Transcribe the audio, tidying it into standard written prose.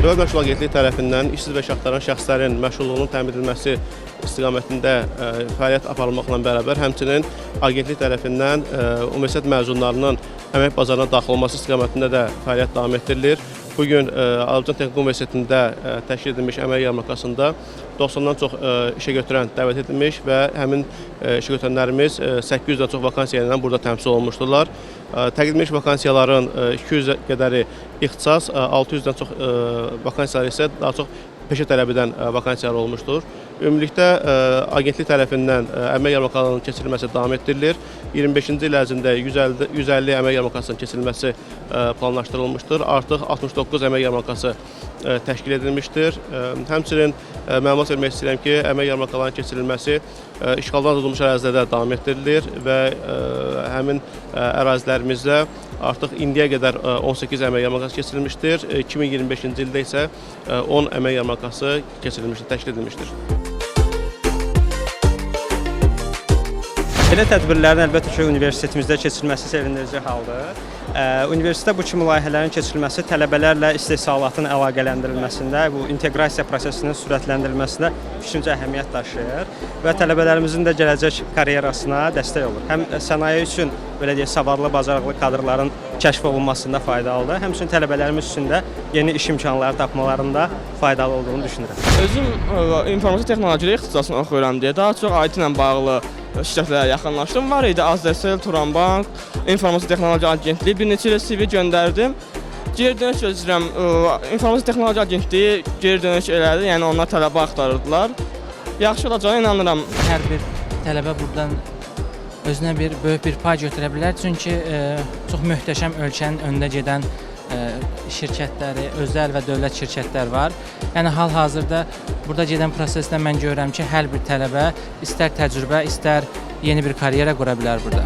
Dövlət Məşğul Agentliyi tərəfindən işsiz və işə şəxslərin məşğulluğunun təmin edilməsi istiqamətində fəaliyyət aparılmaqla bərabər, həmçinin agentlik tərəfindən universitet məzunlarının əmək bazarına daxil olması istiqamətində də fəaliyyət davam etdirilir. Bugün Azərbaycan Texnik Universitetində təşkil edilmiş əmək yarmarkasında 90-dan çox işə götürən dəvət edilmiş və həmin işə götürənlərimiz 800-dən çox vakansiya ilə burada təmsil olunmuşdurlar. Təqdim edilmiş vakansiyaların 200 qədəri ixtisas, 600-dən çox vakansiyalar isə daha çox peşə tələb edən vakansiyalar olmuşdur. Ümumilikdə agentlik tərəfindən əmək yarmarkalarının keçirilməsi davam etdirilir. 25-ci il ərzində 150 əmək yarmarkasının keçirilməsi planlaşdırılmışdır. Artıq 69 əmək yarmarkası təşkil edilmişdir. Həmçinin məlumat vermək istəyirəm ki, əmək yarmarkalarının keçirilməsi işğaldan azadılmış ərazilərdə davam etdirilir və həmin ərazilərimizdə artıq indiyə qədər 18 əmək yarmarkası keçirilmişdir. 2025-ci ildə isə 10 əmək yarmarkası keçirilmişdir, təşkil edilmişdir. Belə tədbirlərin əlbəttə ki, universitetimizdə keçirilməsi sevindirici haldır. Universitetdə bu kimi layihələrin keçirilməsi tələbələrlə istehsalatın əlaqələndirilməsində, bu inteqrasiya prosesinin sürətləndirilməsində fikrimcə əhəmiyyət daşıyır və tələbələrimizin də gələcək karyerasına dəstək olur. Həm sənaye üçün belə deyək, savadlı, bacarıqlı kadrların kəşf olunmasında faydalıdır, həmçinin tələbələrimiz üçün də yeni iş imkanları tapmalarında faydalı olduğunu düşünürəm. Özüm informasiya texnologiyaları ixtisasını oxuyuram deyə daha çox IT ilə bağlı şirkətlərə yaxınlaşdım. Var idi Azərsel, Turanbank, İnformasiya Texnologiya Agentliyi. Bir neçə ilə CV göndərdim. Geri dönüş gözləyirəm. İnformasiya Texnologiya Agentliyi geri dönüş elədi, yəni onlar tələbə axtarırdılar. Yaxşı olacağına inanıram. Hər bir tələbə buradan özünə böyük bir pay götürə bilər. Çünki çox möhtəşəm ölkənin öndə gedən şirkətləri, özəl və dövlət şirkətlər var. Yəni hal-hazırda burada gedən prosesdə mən görürəm ki, hər bir tələbə istər təcrübə, istər yeni bir karyera qura bilər burada.